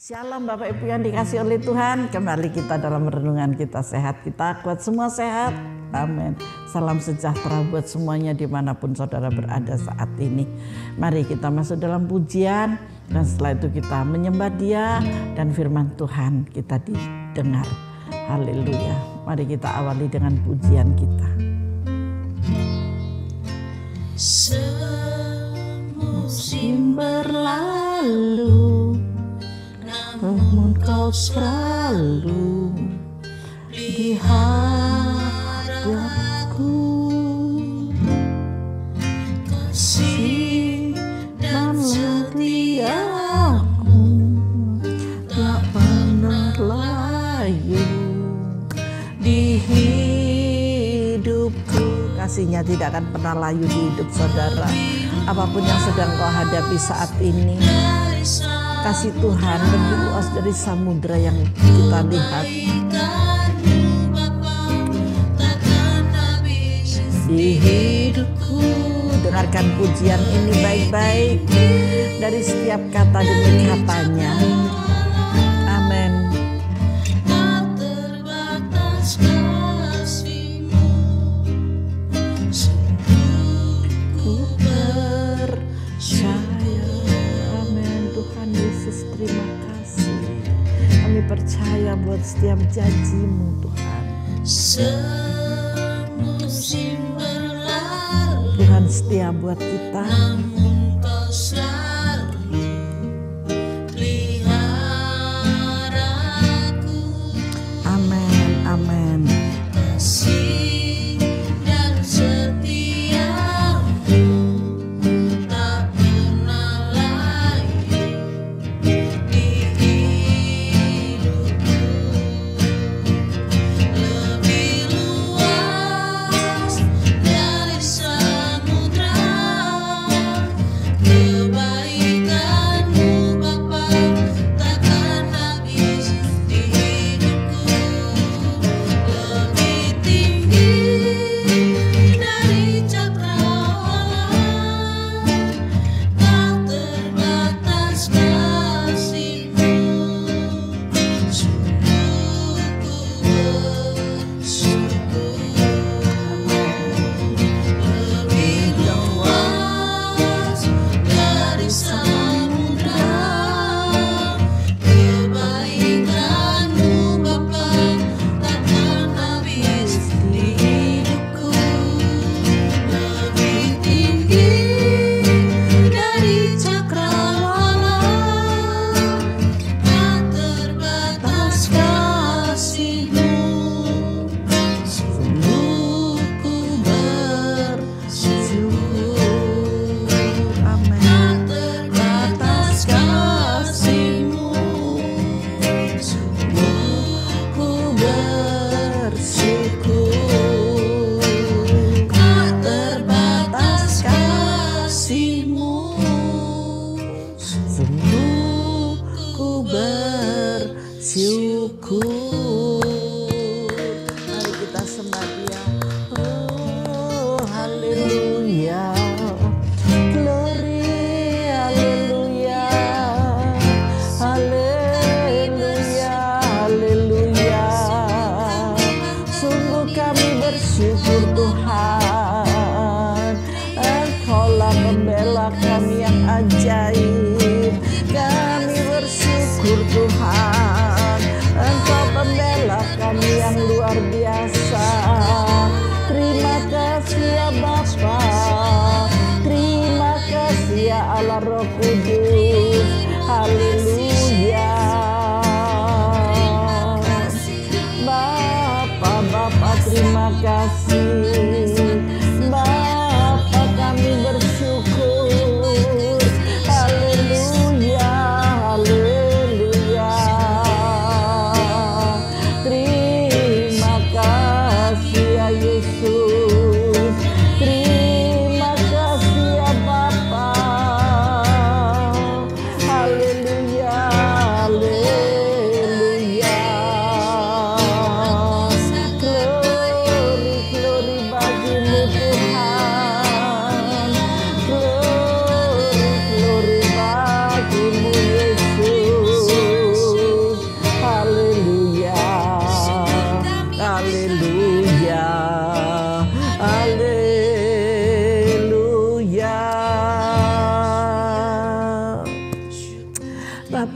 Shalom Bapak Ibu yang dikasih oleh Tuhan. Kembali kita dalam renungan kita sehat, kita kuat, semua sehat. Amin. Salam sejahtera buat semuanya dimanapun saudara berada saat ini. Mari kita masuk dalam pujian dan setelah itu kita menyembah Dia dan firman Tuhan kita didengar. Haleluya. Mari kita awali dengan pujian kita. Semusim berlalu, namun kau selalu di hadapku. Kasih dan setiamu tak pernah layu di hidupku. Kasihnya tidak akan pernah layu di hidup saudara. Apapun yang sedang kau hadapi saat ini, kasih Tuhan lebih luas dari samudera yang kita lihat. Di hidupku, dengarkan pujian ini baik-baik dari setiap kata demi katanya. Amin. Terima kasih. Kami percaya buat setiap janji-Mu Tuhan. Semusim berlalu, Tuhan setia buat kita. Namun Kau selalu peliharaku. Amin, amin. Kasih dan setiamu tak pernah layu di hidupku. Lebih luas dari samudra, kebaikan-Mu Bapa takkan habis di hidupku. Lebih tinggi dari cakrawala, tak terbatas kasih-Mu. Sungguh ku bersyukur. Lebih luas dari samudra, kebaikan-Mu Bapa takkan habis di hidupku. Lebih tinggi dari cakrawala, tak terbatas kasih-Mu. Sungguh ku bersyukur. Amin. Tak terbatas kasih-Mu. Sungguh ku bersyukur. Tak terbatas kasih-Mu. Sungguh ku bersyukur. Mari kita sembah Dia. Oh, haleluya. Glory, haleluya. Haleluya, haleluya. Sungguh kami bersyukur Tuhan. Engkaulah pembela kami yang ajaib. Kami bersyukur Tuhan. Engkau pembela kami yang luar biasa. Terima kasih ya Bapa. Terima kasih ya Allah Roh Kudus. Haleluya. Bapa, terima kasih. Bapa, kami bersyukur. Haleluya, haleluya. Terima kasih ya Yesus. Terima kasih ya Bapa.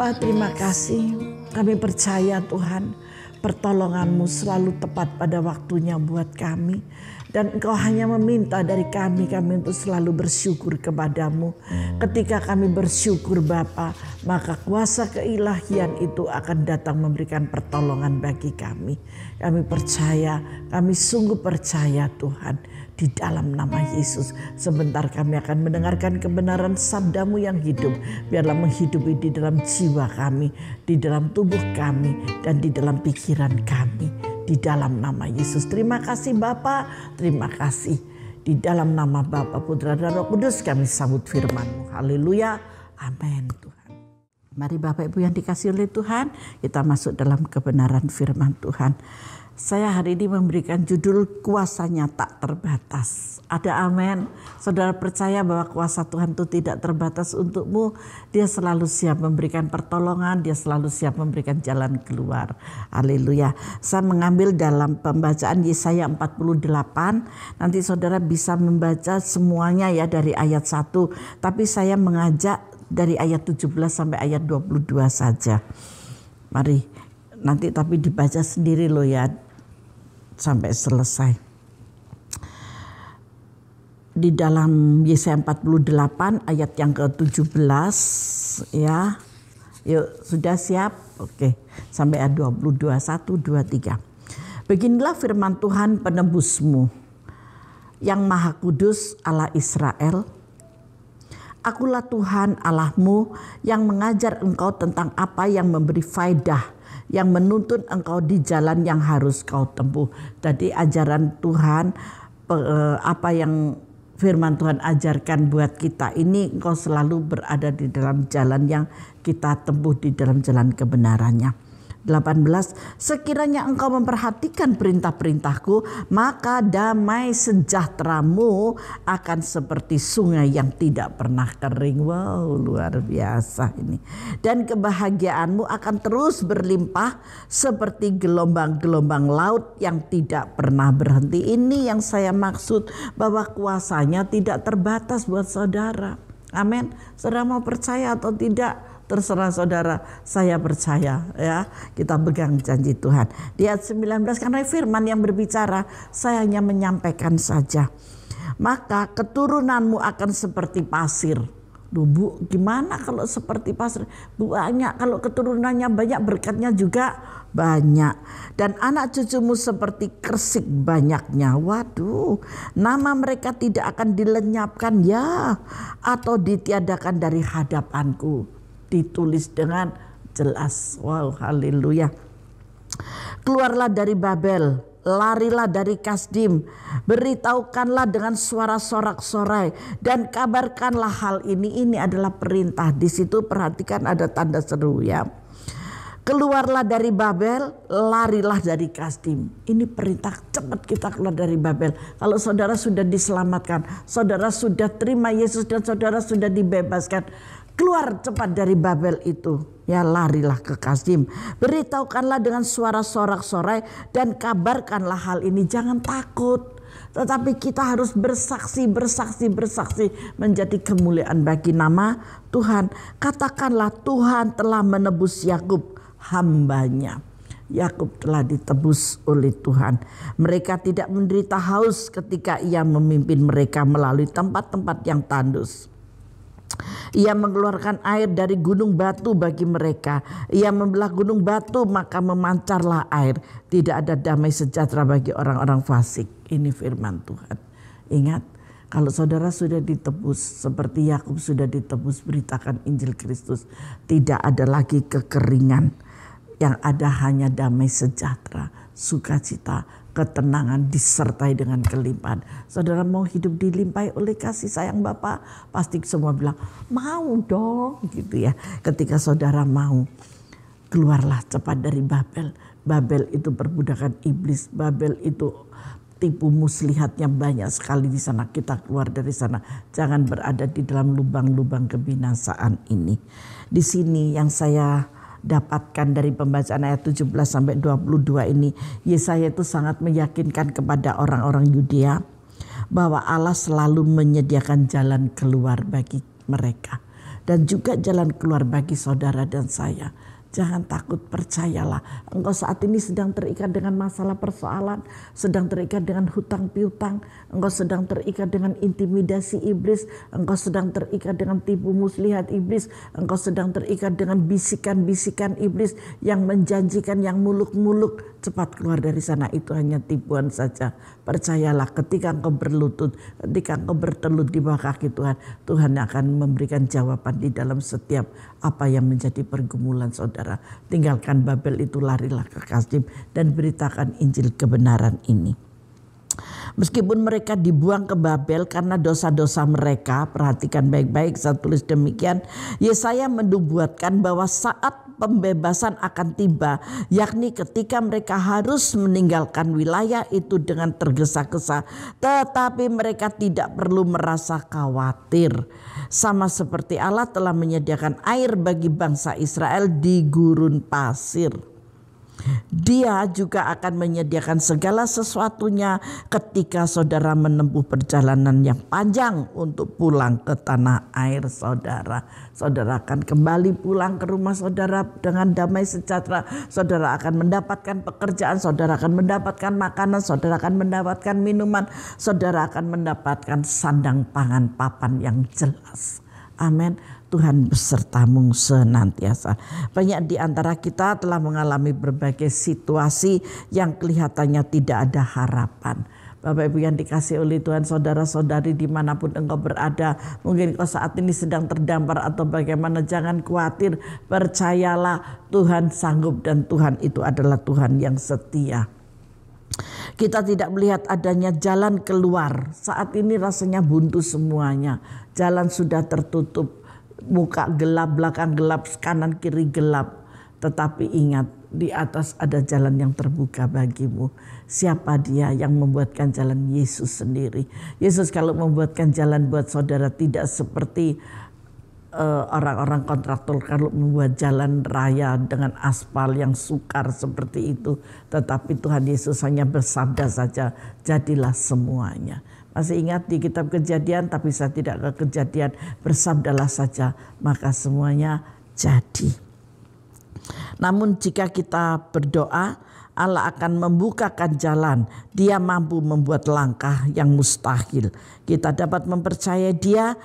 Bapa, terima kasih. Kami percaya Tuhan, pertolongan-Mu selalu tepat pada waktunya buat kami. Dan Engkau hanya meminta dari kami untuk selalu bersyukur kepadamu. Ketika kami bersyukur Bapa, maka kuasa keilahian itu akan datang memberikan pertolongan bagi kami. Kami percaya, kami sungguh percaya Tuhan. Di dalam nama Yesus, sebentar kami akan mendengarkan kebenaran sabda-Mu yang hidup. Biarlah menghidupi di dalam jiwa kami, di dalam tubuh kami, dan di dalam pikiran kami. Di dalam nama Yesus. Terima kasih Bapa, terima kasih. Di dalam nama Bapa, Putra, dan Roh Kudus kami sambut firman-Mu. Haleluya, amin Tuhan. Mari Bapak Ibu yang dikasihi oleh Tuhan, kita masuk dalam kebenaran firman Tuhan. Saya hari ini memberikan judul kuasanya tak terbatas. Ada amin. Saudara percaya bahwa kuasa Tuhan itu tidak terbatas untukmu. Dia selalu siap memberikan pertolongan. Dia selalu siap memberikan jalan keluar. Haleluya. Saya mengambil dalam pembacaan Yesaya 48. Nanti saudara bisa membaca semuanya ya dari ayat 1. Tapi saya mengajak dari ayat 17 sampai ayat 22 saja. Mari nanti tapi dibaca sendiri loh ya. Sampai selesai. Di dalam Yesaya 48 ayat yang ke-17 ya. Yuk, sudah siap? Oke. Sampai ayat 22, 1, 2, 3. Beginilah firman Tuhan penebusmu, yang Maha Kudus Allah Israel. Akulah Tuhan Allahmu yang mengajar engkau tentang apa yang memberi faedah, yang menuntun engkau di jalan yang harus kau tempuh. Tadi ajaran Tuhan, apa yang firman Tuhan ajarkan buat kita ini, engkau selalu berada di dalam jalan yang kita tempuh, di dalam jalan kebenarannya. 18. Sekiranya engkau memperhatikan perintah-perintahku, maka damai sejahteramu akan seperti sungai yang tidak pernah kering. Wow, luar biasa ini. Dan kebahagiaanmu akan terus berlimpah seperti gelombang-gelombang laut yang tidak pernah berhenti. Ini yang saya maksud, bahwa kuasanya tidak terbatas buat saudara. Amin. Saudara mau percaya atau tidak? Terserah saudara, saya percaya ya. Kita pegang janji Tuhan. Di ayat 19, karena firman yang berbicara, saya hanya menyampaikan saja. Maka keturunanmu akan seperti pasir. Duh Bu, gimana kalau seperti pasir? Banyak, kalau keturunannya banyak, berkatnya juga banyak. Dan anak cucumu seperti kersik banyaknya. Waduh, nama mereka tidak akan dilenyapkan ya, atau ditiadakan dari hadapanku. Ditulis dengan jelas. Wow, haleluya. Keluarlah dari Babel, larilah dari Kasdim, beritahukanlah dengan suara sorak-sorai dan kabarkanlah hal ini. Ini adalah perintah. Di situ perhatikan ada tanda seru ya. Keluarlah dari Babel, larilah dari Kasdim. Ini perintah, cepat kita keluar dari Babel. Kalau saudara sudah diselamatkan, saudara sudah terima Yesus dan saudara sudah dibebaskan, keluar cepat dari Babel itu. Ya, larilah ke Kasdim. Beritahukanlah dengan suara sorak-sorai dan kabarkanlah hal ini. Jangan takut. Tetapi kita harus bersaksi menjadi kemuliaan bagi nama Tuhan. Katakanlah Tuhan telah menebus Yakub, hambanya. Yakub telah ditebus oleh Tuhan. Mereka tidak menderita haus ketika ia memimpin mereka melalui tempat-tempat yang tandus. Ia mengeluarkan air dari gunung batu bagi mereka. Ia membelah gunung batu, maka memancarlah air. Tidak ada damai sejahtera bagi orang-orang fasik. Ini firman Tuhan. Ingat, kalau saudara sudah ditebus seperti Yakub sudah ditebus, beritakan Injil Kristus. Tidak ada lagi kekeringan. Yang ada hanya damai sejahtera, sukacita, ketenangan disertai dengan kelimpahan. Saudara mau hidup dilimpahi oleh kasih sayang Bapa? Pasti semua bilang mau dong gitu ya. Ketika saudara mau, keluarlah cepat dari Babel. Babel itu perbudakan iblis. Babel itu tipu muslihatnya banyak sekali di sana. Kita keluar dari sana. Jangan berada di dalam lubang-lubang kebinasaan ini. Di sini yang saya dapatkan dari pembacaan ayat 17 sampai 22 ini, Yesaya itu sangat meyakinkan kepada orang-orang Yudea bahwa Allah selalu menyediakan jalan keluar bagi mereka. dan juga jalan keluar bagi saudara dan saya. Jangan takut, percayalah. Engkau saat ini sedang terikat dengan masalah persoalan, sedang terikat dengan hutang piutang, engkau sedang terikat dengan intimidasi iblis, engkau sedang terikat dengan tipu muslihat iblis, engkau sedang terikat dengan bisikan-bisikan iblis yang menjanjikan, yang muluk-muluk. Cepat keluar dari sana, itu hanya tipuan saja. Percayalah, ketika engkau berlutut, ketika engkau bertelut di bawah kaki Tuhan, Tuhan akan memberikan jawaban di dalam setiap apa yang menjadi pergumulan saudara. Tinggalkan Babel itu, larilah ke Kasdim dan beritakan Injil kebenaran ini. Meskipun mereka dibuang ke Babel karena dosa-dosa mereka, perhatikan baik-baik, saya tulis demikian. Yesaya menubuatkan bahwa saat pembebasan akan tiba, yakni ketika mereka harus meninggalkan wilayah itu dengan tergesa-gesa, tetapi mereka tidak perlu merasa khawatir. Sama seperti Allah telah menyediakan air bagi bangsa Israel di gurun pasir. Dia juga akan menyediakan segala sesuatunya ketika saudara menempuh perjalanan yang panjang untuk pulang ke tanah air saudara. Saudara akan kembali pulang ke rumah saudara dengan damai sejahtera. Saudara akan mendapatkan pekerjaan, saudara akan mendapatkan makanan, saudara akan mendapatkan minuman, saudara akan mendapatkan sandang pangan papan yang jelas. Amin. Tuhan besertamu senantiasa. Banyak di antara kita telah mengalami berbagai situasi yang kelihatannya tidak ada harapan. Bapak Ibu yang dikasih oleh Tuhan, saudara-saudari dimanapun engkau berada, mungkin engkau saat ini sedang terdampar atau bagaimana, jangan khawatir, percayalah Tuhan sanggup dan Tuhan itu adalah Tuhan yang setia. Kita tidak melihat adanya jalan keluar. Saat ini rasanya buntu semuanya. Jalan sudah tertutup. Muka gelap, belakang gelap, kanan kiri gelap. Tetapi ingat, di atas ada jalan yang terbuka bagimu. Siapa dia yang membuatkan jalan? Yesus sendiri. Yesus kalau membuatkan jalan buat saudara, tidak seperti orang-orang kontraktor kalau membuat jalan raya dengan aspal yang sukar seperti itu. Tetapi Tuhan Yesus hanya bersabda saja, jadilah semuanya. Masih ingat di kitab Kejadian, tapi saya tidak ke Kejadian, bersabdalah saja maka semuanya jadi. Namun jika kita berdoa, Allah akan membukakan jalan. Dia mampu membuat langkah yang mustahil. Kita dapat mempercayai dia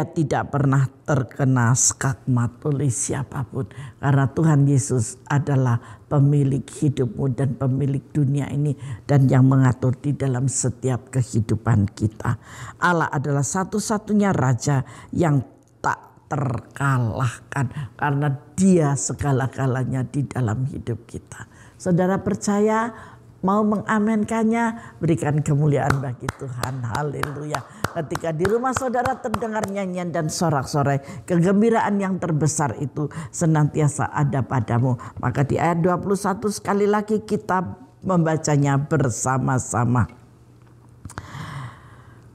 tidak pernah terkena skakmat oleh siapapun. Karena Tuhan Yesus adalah pemilik hidupmu dan pemilik dunia ini, dan yang mengatur di dalam setiap kehidupan kita. Allah adalah satu-satunya Raja yang tak terkalahkan, karena dia segala-galanya di dalam hidup kita. Saudara percaya, mau mengamenkannya, berikan kemuliaan bagi Tuhan. Haleluya. Ketika di rumah saudara terdengar nyanyian dan sorak-sorai, kegembiraan yang terbesar itu senantiasa ada padamu. Maka di ayat 21 sekali lagi kita membacanya bersama-sama.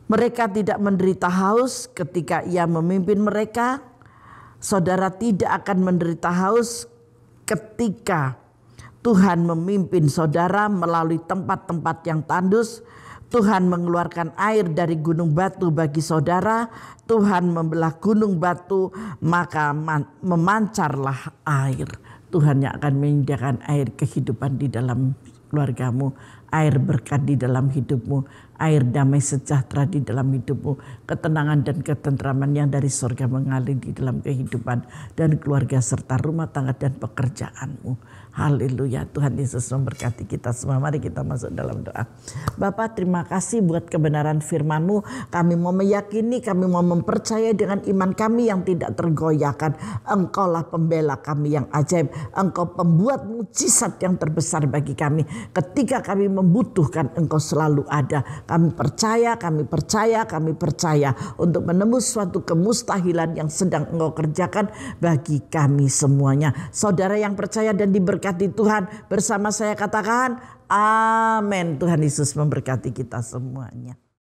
Mereka tidak menderita haus ketika ia memimpin mereka. Saudara tidak akan menderita haus ketika Tuhan memimpin saudara melalui tempat-tempat yang tandus. Tuhan mengeluarkan air dari gunung batu bagi saudara. Tuhan membelah gunung batu, maka memancarlah air. Tuhan yang akan menyediakan air kehidupan di dalam keluargamu, air berkat di dalam hidupmu, air damai sejahtera di dalam hidupmu, ketenangan dan ketentraman yang dari surga mengalir di dalam kehidupan dan keluarga serta rumah tangga dan pekerjaanmu. Haleluya. Tuhan Yesus memberkati kita semua. Mari kita masuk dalam doa. Bapa, terima kasih buat kebenaran firman-Mu. Kami mau meyakini, kami mau mempercayai dengan iman kami yang tidak tergoyahkan. Engkaulah pembela kami yang ajaib. Engkau pembuat mujizat yang terbesar bagi kami. Ketika kami membutuhkan, Engkau selalu ada. Kami percaya untuk menembus suatu kemustahilan yang sedang Engkau kerjakan bagi kami semuanya. Saudara yang percaya dan diberkati Tuhan, bersama saya katakan amin. Tuhan Yesus memberkati kita semuanya.